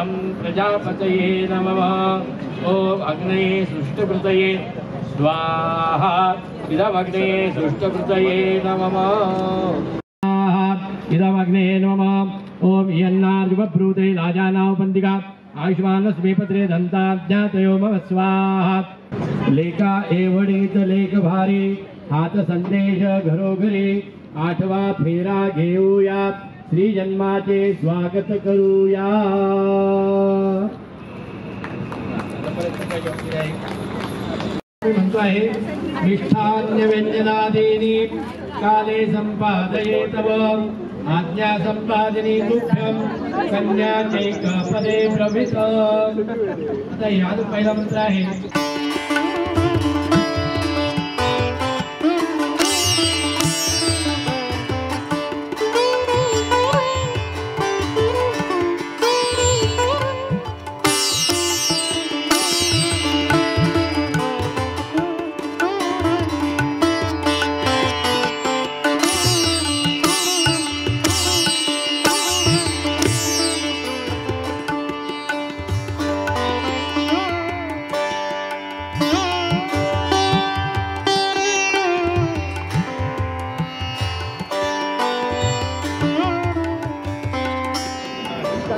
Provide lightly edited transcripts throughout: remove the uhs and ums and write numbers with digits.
इदं प्रजापतये नमः। ओम अग्नये सुष्टुकृतये स्वाहा। इदमग्ने सुष्टुकृतये नमः। इदमग्ने नमः। ओम यन्नार्जुवब्रूते राजानावपन्तिका आयुष्मानस्मेपत्रे दन्ताज्ञातयो मम स्वाहा। लेखा एवढीच लेख भारी हात संदेश घरोघरी 8वा फेरा घेऊया श्री जन्माचे स्वागत करूया। म्हणतो आहे मिष्ठान्य व्यंजनादीनी काले संपादये तव आज्ञा संपादनी तुभ्यं कन्याचे पदे प्रवित। आता याद पहिला मंत्र आहे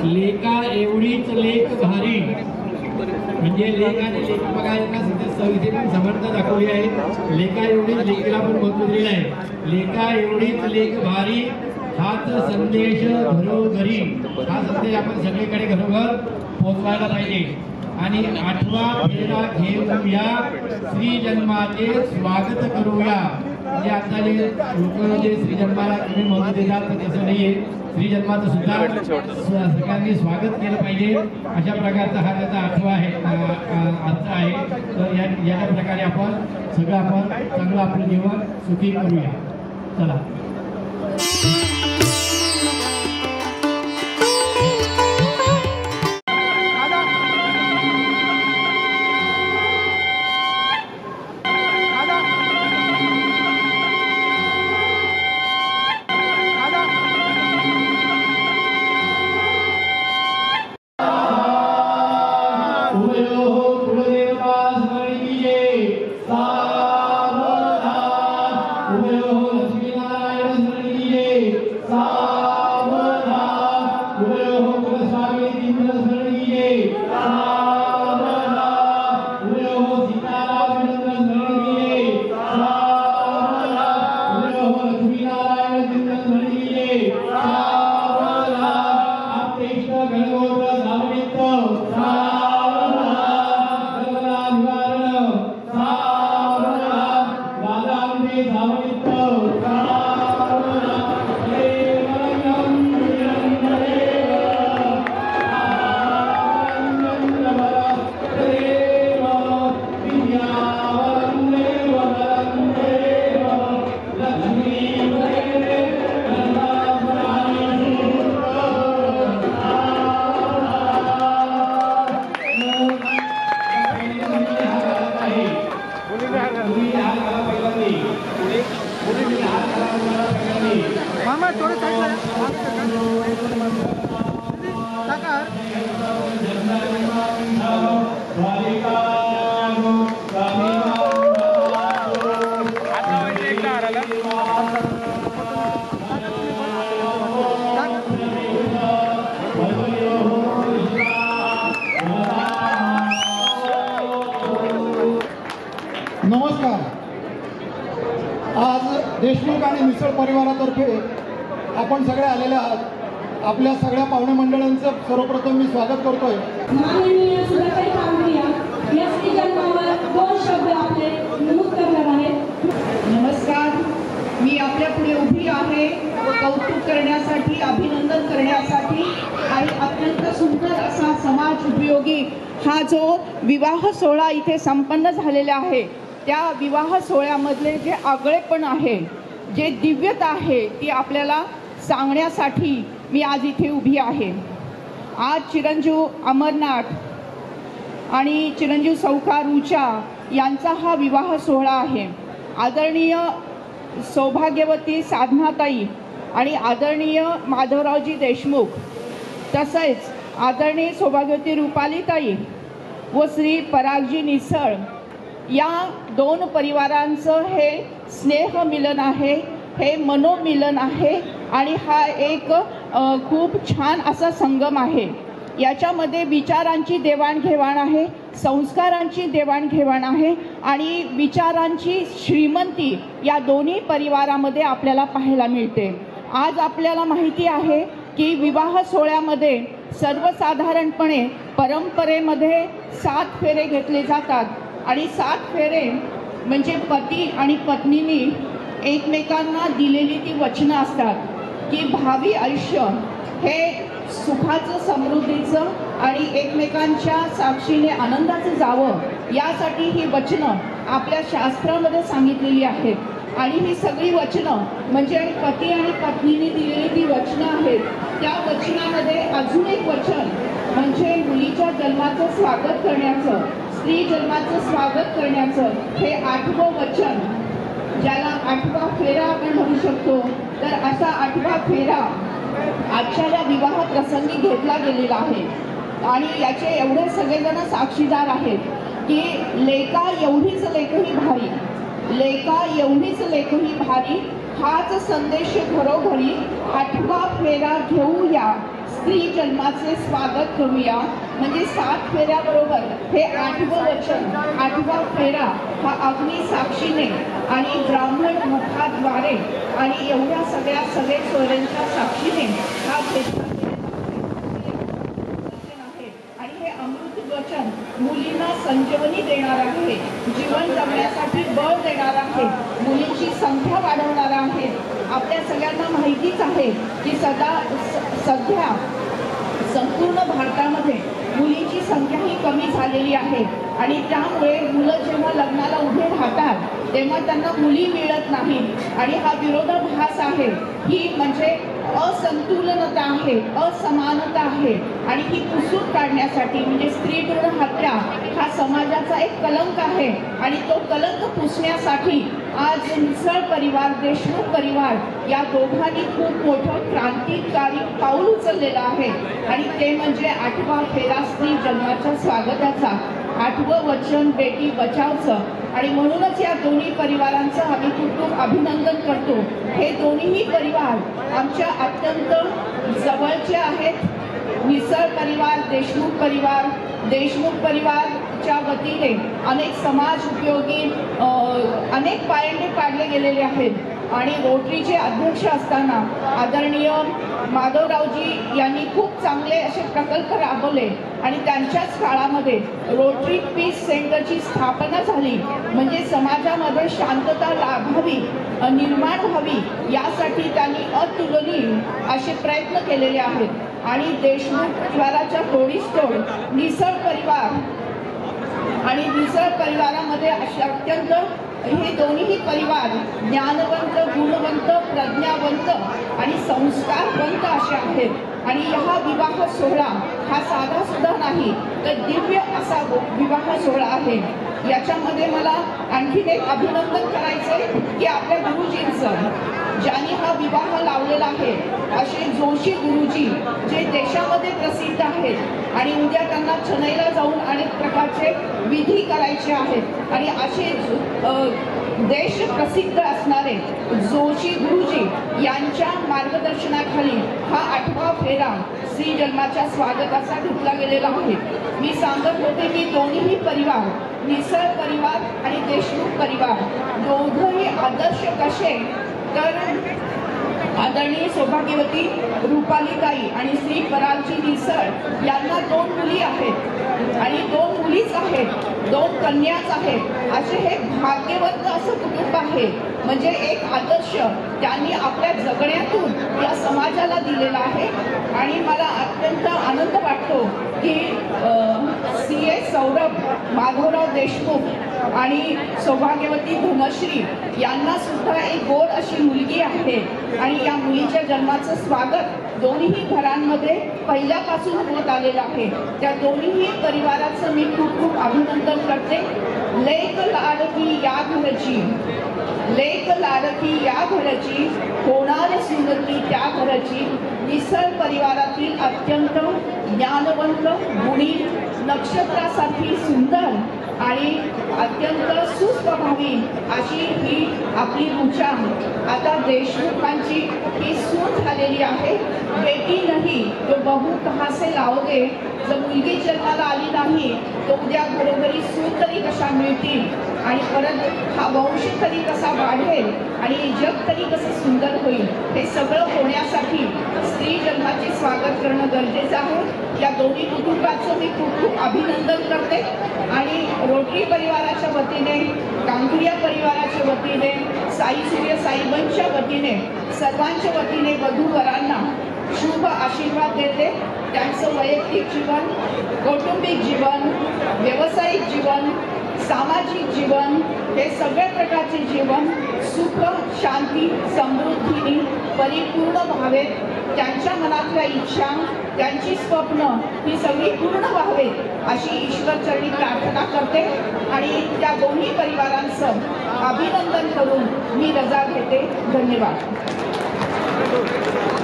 लेखा एवढीच लेख भारी म्हणजे लेख आणि लेख बघा एका सविधे पण समर्थ दाखवली आहे। लेखा एवढीच लेखीला पण महत्व दिलेलं आहे। लेखा एवढीच लेख भारी हाच संदेश घरोघरी। हा संदेश आपण सगळीकडे घरोघर पोहोचवायला पाहिजे। आणि 8वा फेरा घेऊया श्री जन्माचे स्वागत करूया। म्हणजे आता जे लोक जे श्री जन्माला तुम्ही महत्व देतात तसं नाहीये। श्री जन्माचं सुद्धा सगळ्यांनी स्वागत केलं पाहिजे अशा प्रकारचा हा त्याचा आठवा आहे अर्थ आहे। तर या प्रकारे आपण सगळं चांगलं आपलं जीवन सुखी करूया। चला नमस्कार। आज देशमुख आणि मिसळ परिवारातर्फे आपण सगळे आलेले आहात। आपल्या सगळ्या पाहुणे मंडळांचं सर्वप्रथम मी स्वागत करतोय। माननीय सुधाताई कांबळे या श्री जन्मावर 2 शब्द आपले नमूद करणार आहेत। नमस्कार, मी आपल्या पुढे उभी आहे व कौतुक करण्यासाठी, अभिनंदन करण्यासाठी आणि अत्यंत सुंदर असा समाज उपयोगी हा जो विवाह सोहळा इथे संपन्न झालेला आहे, त्या विवाह सोहळ्यामधले जे आगळेपण आहे, जे दिव्यता आहे, ती आपल्याला सांगण्यासाठी मी आज इथे उभी आहे। आज चिरंजीव अमरनाथ आणि चिरंजीव सौकार ऊचा यांचा हा विवाह सोहळा आहे। आदरणीय सौभाग्यवती साधनाताई आणि आदरणीय माधवरावजी देशमुख तसेच आदरणीय सौभाग्यवती रुपालीताई व श्री परागजी निसळ या दोन परिवारांचं हे स्नेह मिलन आहे, हे मनोमिलन आहे आणि हा एक खूप छान असा संगम आहे। याच्यामध्ये विचारांची देवाणघेवाण आहे, संस्कारांची देवाणघेवाण आहे आणि विचारांची श्रीमंती या दोन्ही परिवारामध्ये आपल्याला पाहायला मिळते। आज आपल्याला माहिती आहे की विवाह सोहळ्यामध्ये सर्वसाधारणपणे परंपरेमध्ये 7 फेरे घेतले जातात आणि 7 फेरे म्हणजे पती आणि पत्नीने एकमेकांना दिलेली ती वचनं असतात की भावी आयुष्य हे सुखाचं, समृद्धीचं आणि एकमेकांच्या साक्षीने आनंदाचं जावं, यासाठी ही वचनं आपल्या शास्त्रामध्ये सांगितलेली आहेत। आणि ही सगळी वचनं म्हणजे पती आणि पत्नीने दिलेली ती वचनं आहेत। त्या वचनामध्ये अजून एक वचन म्हणजे मुलीच्या जन्माचं स्वागत करण्याचं, स्त्री जन्माचं स्वागत करण्याचं हे 8वं वचन, ज्याला 8वा फेरा आपण म्हणू शकतो। तर असा 8वा फेरा आजच्या या विवाह प्रसंगी घेतला गेलेला आहे आणि याचे एवढे सगळेजण साक्षीदार आहेत की लेका एवढीच लेकही भारी, लेका एवढीच लेकही भारी, हाच संदेश घरोघरी 8वा फेरा घेऊया, स्त्री जन्माचे स्वागत करूया। म्हणजे 7 फेऱ्याबरोबर हे 8वं वचन, 8वा फेरा हा अग्नी साक्षीने आणि ब्राह्मण मुखाद्वारे आणि एवढ्या सगळे सोयऱ्यांच्या साक्षीने हा घेतला आहे। आणि हे अमृत वचन मुलींना संजीवनी देणार आहे, जीवन जगण्यासाठी बळ देणार आहे, मुलींची संख्या वाढवणार आहे। आपल्या सगळ्यांना माहितीच आहे की सध्या संपूर्ण भारतामध्ये मुलींची संख्या ही कमी झालेली आहे आणि त्यामुळे मुलं जेव्हा लग्नाला उभे राहतात तेव्हा त्यांना मुली मिळत नाही आणि हा विरोधाभास आहे, ही म्हणजे असंतुलनता आहे, असमानता आहे आणि ही पुसून काढण्यासाठी म्हणजे स्त्री भ्रूण हत्या हा समाजाचा एक कलंक आहे आणि तो कलंक पुसण्यासाठी आज निसळ परिवार, देशमुख परिवार या दोघांनी खूप मोठं क्रांतिकारी पाऊल उचललेलं आहे आणि ते म्हणजे 8वा फेरा स्त्री जन्माच्या स्वागताचा, 8वं वचन बेटी बचावचं। आणि म्हणूनच या दोन्ही परिवारांचं आम्ही खूप अभिनंदन करतो। हे दोन्ही परिवार आमच्या अत्यंत जवळचे आहेत। निसळ परिवार, देशमुख परिवारच्या वतीने अनेक समाज उपयोगी अनेक पायंडे पाडले गेलेले आहेत आणि रोटरीचे अध्यक्ष असताना आदरणीय माधवरावजी यांनी खूप चांगले असे प्रकल्प राबवले आणि त्यांच्याच काळामध्ये रोटरी पीस सेंटरची स्थापना झाली, म्हणजे समाजामध्ये शांतता लाभावी, निर्माण व्हावी यासाठी त्यांनी अतुलनीय असे प्रयत्न केलेले आहेत। आणि देशमुख परिवाराच्या तोडीस-तोड निसळ परिवार आणि निसळ परिवारामध्ये असे अत्यंत हे दोन्ही परिवार ज्ञानवंत, गुणवंत, प्रज्ञावंत आणि संस्कारवंत असे आहेत आणि हा विवाह सोहळा हा साधा सुद्धा नाही तर दिव्य असा विवाह सोहळा आहे। याच्यामध्ये मला आणखीन एक अभिनंदन करायचे की आपल्या गुरुजींचं, ज्यांनी हा विवाह लावलेला आहे, असे जोशी गुरुजी जे देशामध्ये प्रसिद्ध आहेत आणि उद्या त्यांना चेन्नईला जाऊन अनेक प्रकारचे विधी करायचे आहेत आणि असे देश प्रसिद्ध असणारे जोशी गुरुजी यांच्या मार्गदर्शनाखाली हा 8वा फेरा श्री जन्माच्या स्वागताचा घेतला गेलेला आहे। मी सांगत होते की दोन्ही परिवार, निसळ परिवार आणि देशमुख परिवार दोघंही आदर्श कसे, तर आदरणीय सौभाग्यवती रुपालीताई आणि श्री परागजी निसळ यांना 2 मुली आहेत आणि 2 मुलीच आहेत, 2 कन्याच आहेत। असे हे भाग्यवंत असं कुटुंब आहे, म्हणजे एक आदर्श त्यांनी आपल्या जगण्यातून या समाजाला दिलेला आहे आणि मला अत्यंत आनंद वाटतो की CA सौरभ माधवराव देशमुख आणि सौभाग्यवती धनश्री यांना सुद्धा एक गोड अशी मुलगी आहे आणि या मुलीच्या जन्माचं स्वागत दोन्ही घरांमध्ये पहिल्यापासून होत आलेलं आहे। त्या दोन्ही परिवाराचं मी खूप अभिनंदन करते। लेक लाडकी या घरची, लेक लाडकी या घरची, होणार सुंदरी त्या घरची. मिसळ परिवारातील अत्यंत ज्ञानवंत, गुणी, नक्षत्रासारखी सुंदर आणि अत्यंत सुस्वभावी अशी ही आपली रुचा. आता देशमुखांची ही सून झालेली आहे. बेटी नाही तो बहू कहा से लावोगे. जर मुलगी जन्माला आली नाही तो उद्या घरोघरी सून तरी कशा मिळतील आणि परत हा वंश तरी कसा वाढेल आणि जग तरी कसं सुंदर होईल. हे सगळं होण्यासाठी स्त्री जन्माचे स्वागत करणं गरजेचं आहे. या दोन्ही कुटुंबाचं मी खूप खूप अभिनंदन करते आणि रोटरी परिवाराच्या वतीने, कांकरिया परिवाराच्या वतीने, साई सूर्य साईबांच्या वतीने, सर्वांच्या वतीने वधूवरांना शुभ आशीर्वाद देते. त्यांचं वैयक्तिक जीवन, कौटुंबिक जीवन, व्यावसायिक जीवन, सामाजिक जीवन हे सगळ्या प्रकारचे जीवन सुख, शांती, समृद्धीने परिपूर्ण व्हावेत. त्यांच्या मनातल्या इच्छा, त्यांची स्वप्न ही सगळी पूर्ण व्हावेत अशी ईश्वरचरणी प्रार्थना करते आणि त्या दोन्ही परिवारांचं अभिनंदन करून मी रजा घेते. धन्यवाद.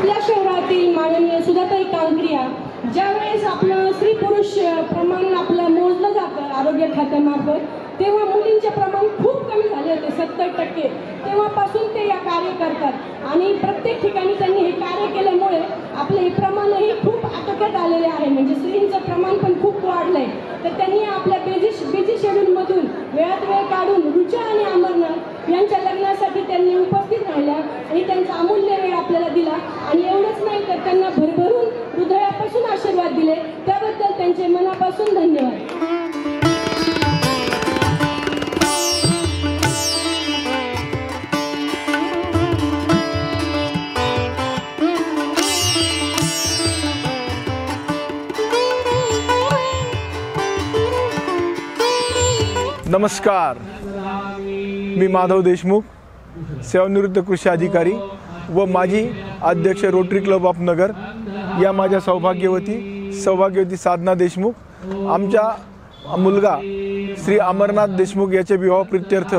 आपल्या शहरातील माननीय सुधाताई कांकरिया ज्यावेळेस आपलं स्त्री पुरुष प्रमाण आपलं मोजलं जातं आरोग्य खात्यामार्फत, तेव्हा मुलींचे प्रमाण खूप कमी झाले होते, 70%. तेव्हापासून ते या कार्य करतात आणि प्रत्येक ठिकाणी त्यांनी हे कार्य केल्यामुळे आपलं हे प्रमाणही खूप आटोक्यात आलेले आहे. म्हणजे स्त्रींचं प्रमाण पण खूप वाढलं आहे. तर त्यांनी आपल्या बिझी शेड्यूलमधून वेळात वेळ काढून रुचा आणि अमरनाथ यांच्या लग्नासाठी त्यांनी उपस्थित राहिल्या आणि त्यांचा अमूल्य वेळ आपल्याला दिला. आणि एवढंच नाही तर त्यांना भरभरून हृदयापासून आशीर्वाद दिले. त्याबद्दल त्यांचे मनापासून धन्यवाद. नमस्कार, मी माधव देशमुख, सेवानिवृत्त कृषी अधिकारी व माजी अध्यक्ष रोटरी क्लब ऑफ नगर. या माझ्या सौभाग्यवती साधना देशमुख, आमच्या मुलगा श्री अमरनाथ देशमुख याचे विवाह प्रीत्यर्थ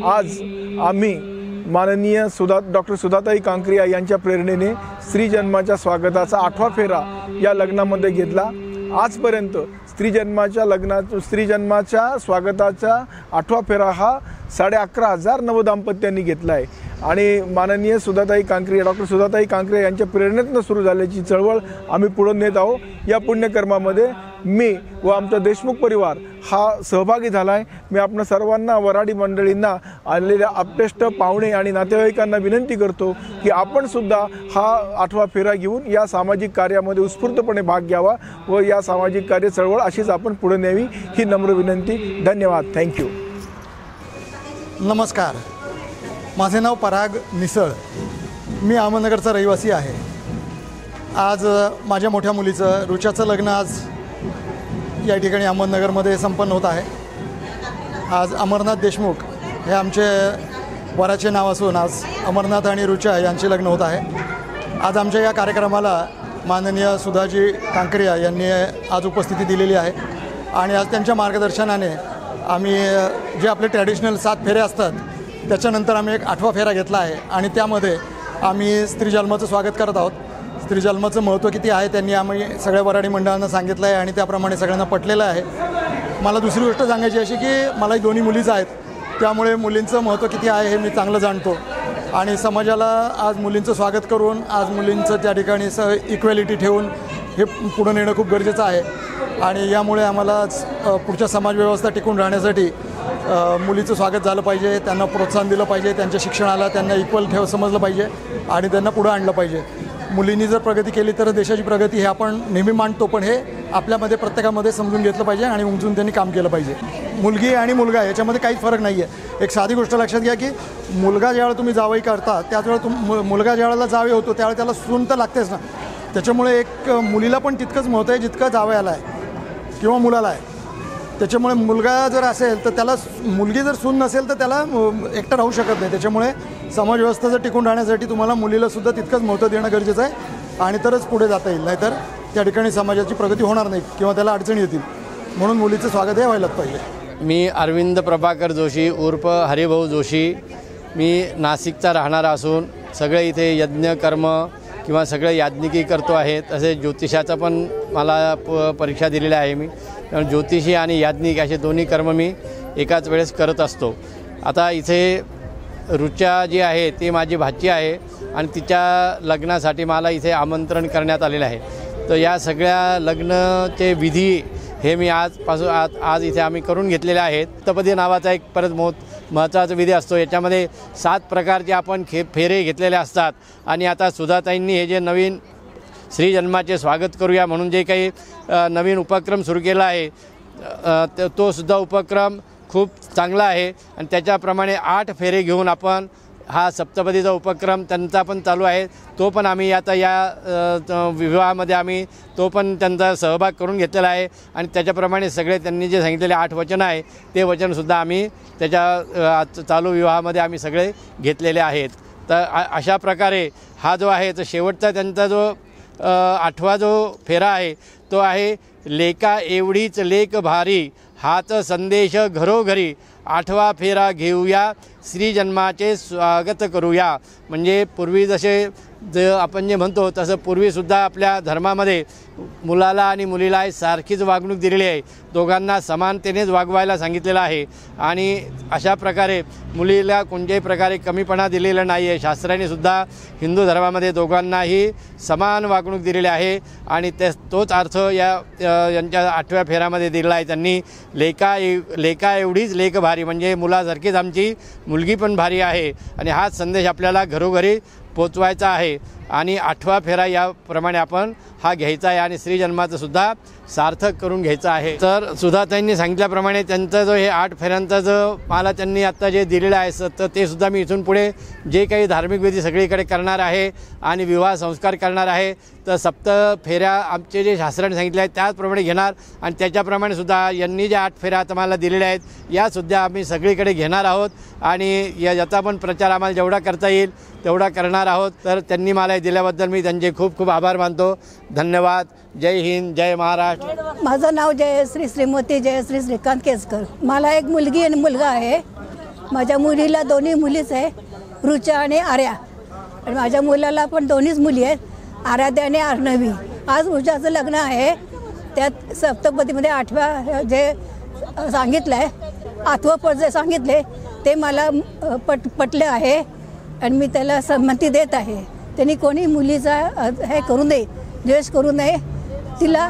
आज आम्ही माननीय डॉक्टर सुधाताई कांकरिया यांच्या प्रेरणेने स्त्री जन्माच्या स्वागताचा 8वा फेरा या लग्नामध्ये घेतला. आजपर्यंत स्त्री जन्माच्या स्वागताचा 8वा फेरा हा 11,500 नवदाम्पत्यांनी घेतला आहे आणि माननीय सुधाताई कांकरिया, डॉक्टर सुधाताई कांकरिया यांच्या प्रेरणेतून सुरू झाल्याची चळवळ आम्ही पुढे नेत आहोत. या पुण्यकर्मामध्ये मी व आमचा देशमुख परिवार हा सहभागी झाला आहे. मी आपणा सर्वांना, वराडी मंडळींना, आलेल्या आप्तेष्ट पाहुणे आणि नातेवाईकांना विनंती करतो की आपण सुद्धा हा 8वा फेरा घेऊन या सामाजिक कार्यामध्ये उत्स्फूर्तपणे भाग घ्यावा व या सामाजिक कार्य चळवळ अशीच आपण पुढे न्यावी ही नम्र विनंती. धन्यवाद. थँक्यू. नमस्कार, माझे नाव पराग मिसळ. मी अहमदनगरचा रहिवासी आहे. आज माझ्या मोठ्या मुलीचं रुचाचं लग्न आज या ठिकाणी अहमदनगरमध्ये संपन्न होत आहे. आज अमरनाथ देशमुख हे आमचे वराचे नाव असून आज अमरनाथ आणि रुचा यांचे लग्न होत आहे. आज आमच्या या कार्यक्रमाला माननीय सुधाजी कांकरिया यांनी आज उपस्थिती दिलेली आहे आणि आज त्यांच्या मार्गदर्शनाने आम्ही जे आपले ट्रॅडिशनल 7 फेरे असतात त्याच्यानंतर आम्ही एक 8वा फेरा घेतला आहे आणि त्यामध्ये आम्ही स्त्री जन्माचं स्वागत करत आहोत. स्त्री जन्माचं महत्त्व किती आहे त्यांनी आम्ही सगळ्या वराडी मंडळांना सांगितलं आहे आणि त्याप्रमाणे सगळ्यांना पटलेलं आहे. मला दुसरी गोष्ट सांगायची अशी की मलाही दोन्ही मुलीच आहेत, त्यामुळे मुलींचं महत्त्व किती आहे हे मी चांगलं जाणतो आणि समाजाला आज मुलींचं स्वागत करून आज मुलींचं त्या ठिकाणी इक्वॅलिटी ठेवून हे पुढं नेणं खूप गरजेचं आहे आणि यामुळे आम्हाला पुढच्या समाजव्यवस्था टिकून राहण्यासाठी मुलीचं स्वागत झालं पाहिजे, त्यांना प्रोत्साहन दिलं पाहिजे, त्यांच्या शिक्षणाला त्यांना इक्वल समजलं पाहिजे आणि त्यांना पुढं आणलं पाहिजे. मुलींनी जर प्रगती केली तर देशाची प्रगती हे आपण नेहमी मांडतो, पण हे आपल्यामध्ये प्रत्येकामध्ये समजून घेतलं पाहिजे आणि उमजून त्यांनी काम केलं पाहिजे. मुलगी आणि मुलगा याच्यामध्ये काहीच फरक नाही आहे. एक साधी गोष्ट लक्षात घ्या की मुलगा ज्यावेळेला तुम्ही जावई करता त्याचवेळेला मुलगा ज्यावेळेला जावे होतो त्यावेळेला त्याला सून तर लागतेच ना. त्याच्यामुळे एक मुलीला पण तितकंच महत्त्व आहे जितकं जावयाला आहे किंवा मुलाला आहे. त्याच्यामुळे मुलगा जर असेल तर त्याला, मुलगी जर सून नसेल तर त्याला एकटं राहू शकत नाही. त्याच्यामुळे समाजव्यवस्था जर टिकून राहण्यासाठी तुम्हाला मुलीलासुद्धा तितकंच महत्त्व देणं गरजेचं आहे आणि तरच पुढे जाता येईल, नाहीतर त्या ठिकाणी समाजाची प्रगती होणार नाही किंवा त्याला अडचणी येतील. म्हणून मुलीचं स्वागत हे व्हायलाच पाहिजे. मी अरविंद प्रभाकर जोशी उर्फ हरिभाऊ जोशी. मी नाशिकचा राहणारा असून सगळे इथे यज्ञ कर्म किंवा सगळे याज्ञिकी करतो आहे. तसेच ज्योतिषाचं पण मला परीक्षा दिलेली आहे मी. ज्योतिषी आणि याज्ञिक असे दोन्ही कर्म मी एकाच वेळेस करत असतो. आता इथे रुचा जी आहे ती माझी भाची आहे आणि तिच्या लग्नासाठी मला इथे आमंत्रण करण्यात आलेलं आहे. तर या सगळ्या लग्नाचे विधी हे मी आज इथे आम्ही करून घेतलेले आहेत. सप्तपदी नावाचा एक परत महत्त्वाचा विधी असतो. याच्यामध्ये 7 प्रकारचे आपण फेरे घेतलेले असतात. आणि आता सुधाताईंनी हे जे नवीन श्री जन्माचे स्वागत करूया म्हणून जे काही नवीन उपक्रम सुरू केला आहे तो सुद्धा उपक्रम खूप चांगला आहे. आणि त्याच्याप्रमाणे 8 फेरे घेऊन आपण हा सप्तपदीचा उपक्रम त्यांचा पण चालू आहे. तो पण आम्ही आता या विवाहामध्ये आम्ही तो पण त्यांचा सहभाग करून घेतलेला आहे. आणि त्याच्याप्रमाणे सगळे त्यांनी जे सांगितलेले 8 वचन आहे ते वचनसुद्धा आम्ही त्याच्या चालू विवाहामध्ये आम्ही सगळे घेतलेले आहेत. तर अशा प्रकारे हा जो आहे तो शेवटचा त्यांचा जो 8वा जो फेरा आहे तो आहे लेका एवढीच लेक भारी हाच संदेश घरोघरी 8वा फेरा घेऊया श्री जन्माचे स्वागत करूया. म्हणजे पूर्वी जसे आपण जे म्हणतो तसं पूर्वीसुद्धा आपल्या धर्मामध्ये मुलाला आणि मुलीला सारखीच वागणूक दिलेली आहे. दोघांना समानतेनेच वागवायला सांगितलेलं आहे. आणि अशा प्रकारे मुलीला कोणत्याही प्रकारे कमीपणा दिलेला नाही आहे. शास्त्राने सुद्धा हिंदू धर्मामध्ये दोघांनाही समान वागणूक दिलेली आहे. आणि तोच अर्थ यांच्या 8व्या फेऱ्यामध्ये दिलेला आहे त्यांनी. लेका एवढीच लेक भारी म्हणजे मुलासारखीच आमची मुलगी पण भारी आहे. आणि हाच संदेश आपल्याला घरोघरी पोचवायचा आहे. आणि 8वा फेरा याप्रमाणे आपण हा घ्यायचा आहे आणि श्रीजन्माचं सुद्धा सार्थक करून घ्यायचं आहे. तर सुधाताईंनी सांगितल्याप्रमाणे त्यांचा जो हे 8 फेऱ्यांचा जो मला त्यांनी आत्ता जे दिलेलं आहे तर ते सुद्धा मी इथून पुढे जे काही धार्मिक विधी सगळीकडे करणार आहे आणि विवाह संस्कार करणार आहे. तर 7 फेऱ्या आमचे जे शास्त्राने सांगितले आहेत त्याचप्रमाणे घेणार. आणि त्याच्याप्रमाणे सुद्धा यांनी ज्या 8 फेऱ्या आता मला दिलेल्या आहेत यासुद्धा आम्ही सगळीकडे घेणार आहोत. आणि याचा पण प्रचार आम्हाला जेवढा करता येईल तेवढा करणार आहोत. तर त्यांनी मला हे दिल्याबद्दल मी त्यांचे खूप खूप आभार मानतो. धन्यवाद. जय हिंद, जय महाराष्ट्र. माझं नाव जयश्री श्रीमती जयश्री श्रीकांत केसकर. मला एक मुलगी आणि मुलगा आहे. माझ्या मुलीला 2 मुलीच आहे, रुचा आणि आर्या. आणि माझ्या मुलाला पण 2च मुली आहेत, आराध्या आणि अर्णवी. आज रुचाचं लग्न आहे. त्यात सप्तपदीमध्ये 8व्या जे सांगितलं आहे 8वं पद जे सांगितले ते मला पटले आहे आणि मी त्याला संमती देत आहे. त्यांनी कोणी मुलीचा हे करू नये, द्वेष करू नये. तिला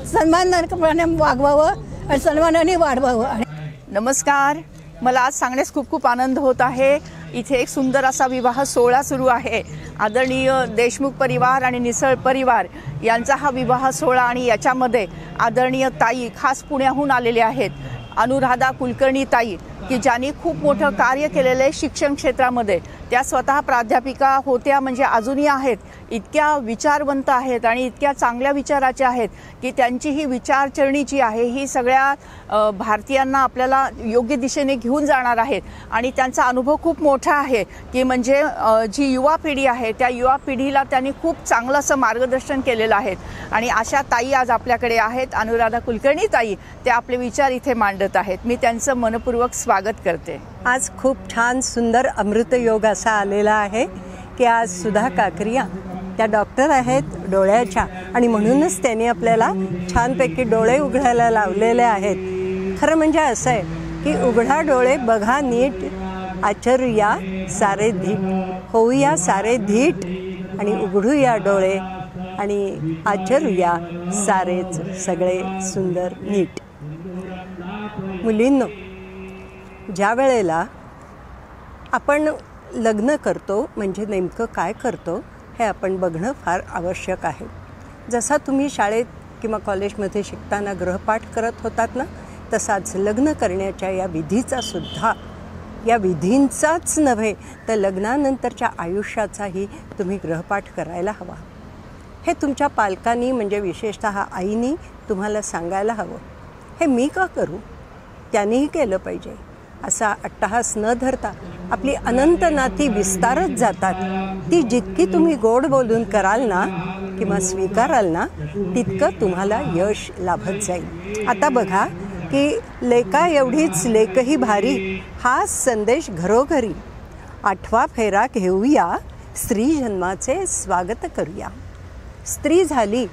सन्मानाने वागवावं आणि सन्मानाने वाढवावं. नमस्कार. मला आज सांगण्यास खूप खूप आनंद होत आहे. इथे एक सुंदर असा विवाह सोहळा सुरू आहे. आदरणीय देशमुख परिवार आणि निसळ परिवार यांचा हा विवाह सोहळा. आणि याच्यामध्ये आदरणीय ताई खास पुण्याहून आलेले आहेत, अनुराधा कुलकर्णी ताई, की ज्यांनी खूप मोठं कार्य केलेलं आहे शिक्षण क्षेत्रामध्ये. त्या स्वतः प्राध्यापिका होत्या म्हणजे अजूनही आहेत. इतक्या विचारवंत आहेत आणि इतक्या चांगल्या विचाराच्या आहेत की त्यांची ही विचारसरणी जी आहे ही सगळ्या भारतीयांना आपल्याला योग्य दिशेने घेऊन जाणार आहेत. आणि त्यांचा अनुभव खूप मोठा आहे की म्हणजे जी युवा पिढी आहे त्या युवा पिढीला त्यांनी खूप चांगलं असं मार्गदर्शन केलेलं आहे. आणि अशा ताई आज आपल्याकडे आहेत, अनुराधा कुलकर्णी ताई. ते आपले विचार इथे मांडत आहेत. मी त्यांचं मनपूर्वक स्वागत करते. आज खूप छान सुंदर अमृतयोग असा आलेला आहे की आज सुधा काकरिया त्या डॉक्टर आहेत डोळ्याच्या आणि म्हणूनच त्यांनी आपल्याला छानपैकी डोळे उघडायला लावलेले आहेत. खरं म्हणजे असं आहे की उघडा डोळे बघा नीट, आचरूया सारे धीट, होऊया सारे धीट आणि उघडूया डोळे आणि आचरूया सारेच सगळे सुंदर नीट. मुलींनो, ज्या वेळेला आपण लग्न करतो म्हणजे नेमकं काय करतो हे आपण बघणं फार आवश्यक आहे. जसा तुम्ही शाळेत किंवा कॉलेजमध्ये शिकताना गृहपाठ करत होतात ना, तसाच लग्न करण्याच्या या विधीचा सुद्धा, या विधींचाच नव्हे तर लग्नानंतरच्या आयुष्याचाही तुम्ही गृहपाठ करायला हवा. हे तुमच्या पालकांनी म्हणजे विशेषतः आईनी तुम्हाला सांगायला हवं. हे मी का करू, त्यांनीही केलं पाहिजे असा अट्टहास न धरता आपली अनंत नाती विस्तारत जातात. ती जितकी तुम्ही गोड बोलून कराल ना किंवा स्वीकाराल ना तितकं तुम्हाला यश लाभत जाईल. आता बघा, की लेका एवढीच लेकही भारी, हाच संदेश घरोघरी. 8वा फेरा घेऊया, स्त्री जन्माचे स्वागत करूया. स्त्री झाली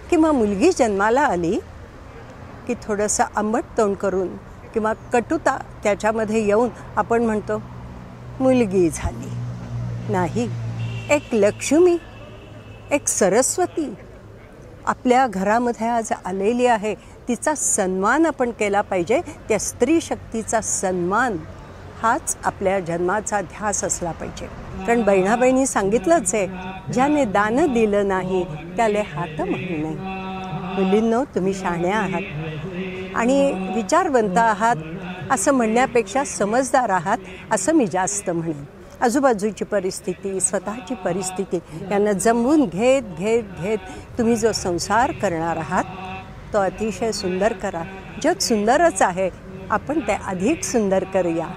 किंवा मुलगी जन्माला आली की थोडंसं आंबट तोंड करून किंवा कटुता त्याच्यामध्ये येऊन आपण म्हणतो मुलगी झाली. नाही, एक लक्ष्मी, एक सरस्वती आपल्या घरामध्ये आज आलेली आहे. तिचा सन्मान आपण केला पाहिजे. त्या स्त्री शक्तीचा सन्मान हाच आपल्या जन्माचा ध्यास असला पाहिजे. कारण बहिणाबहिणी सांगितलंच आहे, ज्याने दान दिलं नाही त्याले हात म्हणू नये. मुलींनो, तुम्ही शहाण्या आहात आणि विचारवंत आहात असं म्हणण्यापेक्षा समजदार आहात असं मी जास्त म्हणेन. आजूबाजूची परिस्थिती, स्वतःची परिस्थिती यांना जमवून घेत घेत घेत तुम्ही जो संसार करणार आहात तो अतिशय सुंदर करा. जग सुंदरच आहे, आपण ते अधिक सुंदर करूया.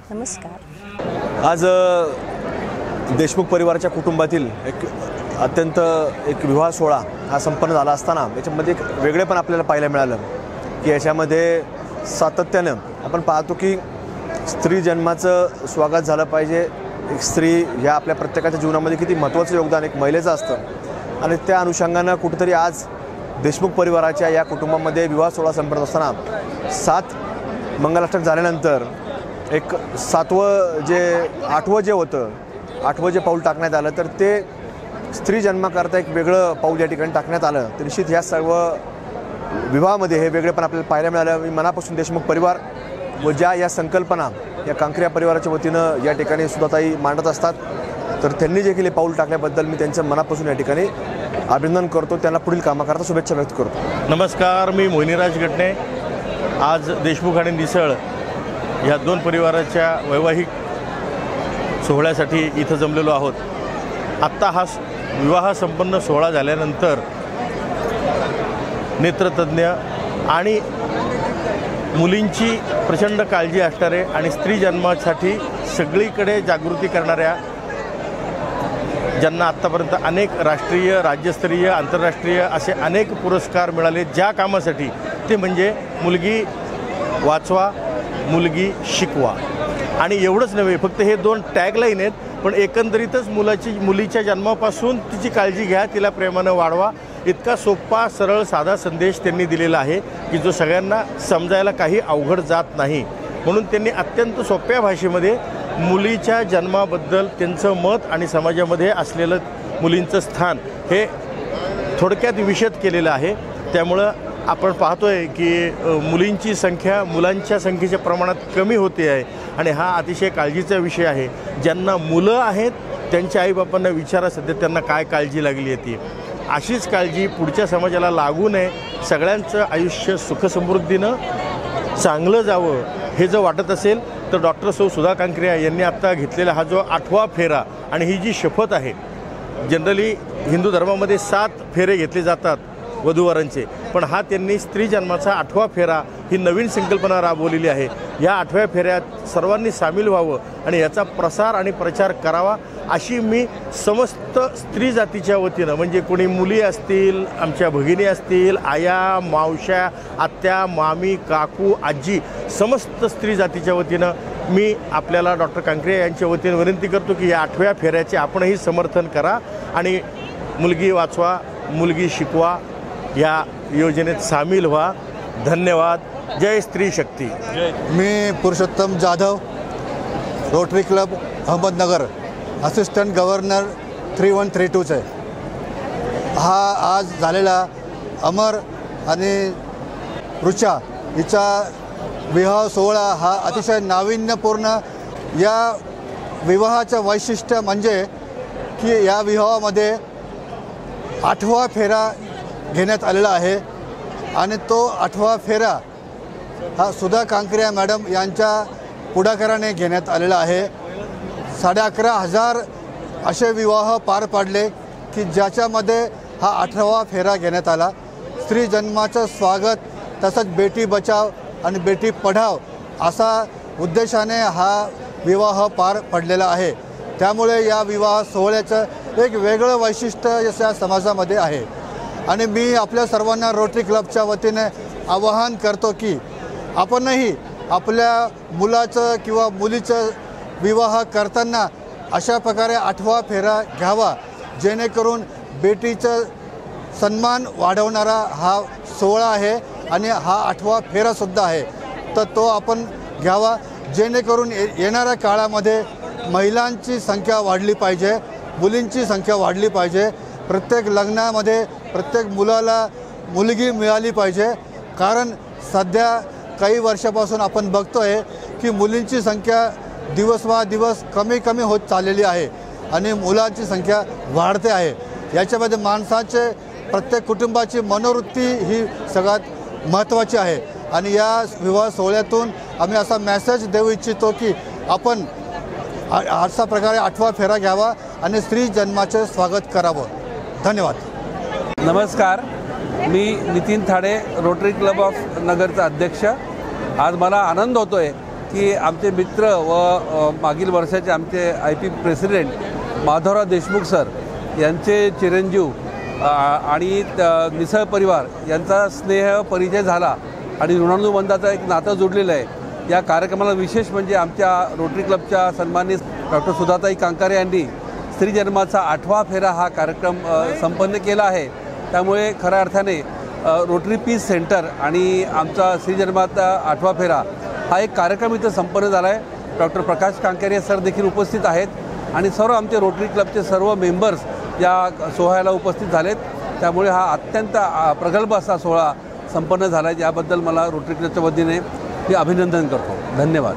नमस्कार. आज देशमुख परिवाराच्या कुटुंबातील अत्यंत विवाह सोहळा हा संपन्न झाला असताना याच्यामध्ये एक वेगळेपण आपल्याला पाहायला मिळालं की याच्यामध्ये सातत्यानं आपण पाहतो की स्त्री जन्माचं स्वागत झालं पाहिजे. एक स्त्री ह्या आपल्या प्रत्येकाच्या जीवनामध्ये किती महत्त्वाचं योगदान एक महिलेचं असतं आणि त्या अनुषंगानं कुठेतरी आज देशमुख परिवाराच्या या कुटुंबामध्ये विवाह सोहळा संपन्न असताना 7 मंगलाष्टक झाल्यानंतर एक 8वं जे पाऊल टाकण्यात आलं तर ते स्त्री जन्माकरता एक वेगळं पाऊल या ठिकाणी टाकण्यात आलं. तर निश्चित ह्या सर्व विवाहामध्ये हे वेगळेपण आपल्याला पाहायला मिळालं. मी मनापासून देशमुख परिवार व ज्या या संकल्पना या कांकरिया परिवाराच्या वतीनं या ठिकाणी सुधाताई मांडत असतात तर त्यांनी जे केले पाऊल टाकल्याबद्दल मी त्यांचं मनापासून या ठिकाणी अभिनंदन करतो. त्यांना पुढील कामाकरता शुभेच्छा व्यक्त करतो. नमस्कार, मी मोहिनीराज गटणे. आज देशमुख आणि निसळ ह्या 2 परिवाराच्या वैवाहिक सोहळ्यासाठी इथं जमलेलो आहोत. आत्ता हा विवाह संपन्न सोहळा झाल्यानंतर नेत्रतज्ञ आणि मुलींची प्रचंड काळजी असणारे आणि स्त्री जन्मासाठी सगळीकडे जागृती करणाऱ्या, ज्यांना आत्तापर्यंत अनेक राष्ट्रीय, राज्यस्तरीय, आंतरराष्ट्रीय असे अनेक पुरस्कार मिळाले ज्या कामासाठी, ते म्हणजे मुलगी वाचवा, मुलगी शिकवा. आणि एवढंच नव्हे, फक्त हे 2 टॅगलाईन आहेत, पण एकंदरीतच मुलीच्या जन्मापासून तिची काळजी घ्या, तिला प्रेमानं वाढवा, इतका सोपा, सरळ, साधा संदेश त्यांनी दिलेला आहे की जो सगळ्यांना समजायला काही अवघड जात नाही. म्हणून त्यांनी अत्यंत सोप्या भाषेमध्ये मुलीच्या जन्माबद्दल त्यांचं मत आणि समाजामध्ये असलेलं मुलींचं स्थान हे थोडक्यात विशद केलेलं आहे. त्यामुळं आपण पाहतोय की मुलींची संख्या मुलांच्या संख्येच्या प्रमाणात कमी होते आहे आणि हा अतिशय काळजीचा विषय आहे. ज्यांना मुलं आहेत त्यांच्या आईबापांना विचारा सध्या त्यांना काय काळजी लागली आहे ती. अशीच काळजी पुढच्या समाजाला लागू नये, सगळ्यांचं आयुष्य सुखसमृद्धीनं चांगलं जावं हे जर वाटत असेल तर डॉक्टर सुधा कांकरिया यांनी आत्ता घेतलेला हा जो 8वा फेरा आणि ही जी शपथ आहे, जनरली हिंदू धर्मामध्ये 7 फेरे घेतले जातात वधूवरांचे, पण हा त्यांनी स्त्री जन्माचा 8वा फेरा ही नवीन संकल्पना राबवलेली आहे. या 8व्या फेऱ्यात सर्वांनी सामील व्हावं आणि याचा प्रसार आणि प्रचार करावा अशी मी समस्त स्त्री जातीच्या वतीनं, म्हणजे कोणी मुली असतील, आमच्या भगिनी असतील, आया, मावश्या, आत्या, मामी, काकू, आजी, समस्त स्त्री जातीच्या वतीनं मी आपल्याला डॉक्टर कांकरिया यांच्या वतीनं विनंती करतो की या 8व्या फेऱ्याचे आपणही समर्थन करा आणि मुलगी वाचवा, मुलगी शिकवा या योजनेत सामील व्हा. धन्यवाद. जय स्त्री शक्ती. मी Purushottam Jadhav, Rotary Club Ahmednagar, assistant governor 3132 आहे. हा आज झालेला अमर आणि रुचा हिचा विवाह सोहळा हा अतिशय नाविन्यपूर्ण. या विवाहाचं वैशिष्ट्य म्हणजे की या विवाहामध्ये 8वा फेरा घेण्यात आलेला आहे आणि तो 8वा फेरा हा सुधा कांकरिया मॅडम यांच्या पुढाकाराने घेण्यात आलेला आहे. 11,500 असे विवाह पार पाडले की ज्याच्यामध्ये हा 8वा फेरा घेण्यात आला. स्त्री जन्माचं स्वागत, तसंच बेटी बचाव आणि बेटी पढाव असा उद्देशाने हा विवाह पार पडलेला आहे. त्यामुळे या विवाह सोहळ्याचं एक वेगळं वैशिष्ट्य या समाजामध्ये आहे आणि मी आपल्या सर्वांना रोटरी क्लबच्या वतीने आवाहन करतो की आपणही आपल्या मुलाचं किंवा मुलीचं विवाह करताना अशा प्रकारे 8वा फेरा घ्यावा, जेणेकरून बेटीचं सन्मान वाढवणारा हा सोहळा आहे आणि हा 8वा फेरासुद्धा आहे. तर तो आपण घ्यावा, जेणेकरून येणाऱ्या काळामध्ये महिलांची संख्या वाढली पाहिजे, मुलींची संख्या वाढली पाहिजे. प्रत्येक लग्नामध्ये प्रत्येक मुलाला मुलगी मिळाली पाहिजे. कारण सध्या काही वर्षापासून आपण बघतो आहे की मुलींची संख्या दिवस कमी होत चाललेली आहे आणि मुलांची संख्या वाढते आहे. याच्यामध्ये माणसाचे प्रत्येक कुटुंबाची मनोवृत्ती ही सगळ्यात महत्त्वाची आहे. आणि या विवाह सोहळ्यातून आम्ही असा मेसेज देऊ इच्छितो की आपण अशा प्रकारे 8वा फेरा घ्यावा आणि स्त्री जन्माचे स्वागत करावं. धन्यवाद. नमस्कार, मी Nitin Thade, rotary club of नगरचा अध्यक्ष. आज मला आनंद होतो आहे की आमचे मित्र व मागील वर्षाचे आमचे IP president Madhavrao Deshmukh sir यांचे चिरंजीव आणि निसळ परिवार यांचा स्नेह परिचय झाला आणि ऋणानुबंधाचं एक नातं जोडलेलं आहे. या कार्यक्रमाला विशेष म्हणजे आमच्या रोटरी क्लबच्या सन्मानित डॉक्टर सुधाताई कांकारे यांनी स्त्री जन्माचा 8वा फेरा हा कार्यक्रम संपन्न केला आहे. त्यामुळे खऱ्या अर्थाने रोटरी पीस सेंटर आणि आमचा स्त्री जन्माचा 8वा फेरा हा एक कार्यक्रम इथं संपन्न झाला आहे. डॉक्टर प्रकाश कांकेरे सर देखील उपस्थित आहेत आणि सर्व आमचे रोटरी क्लबचे सर्व मेंबर्स या सोहळ्याला उपस्थित झालेत. त्यामुळे हा अत्यंत प्रगल्भ असा सोहळा संपन्न झाला आहे. याबद्दल मला रोटरी क्लबच्या वतीने मी अभिनंदन करतो. धन्यवाद.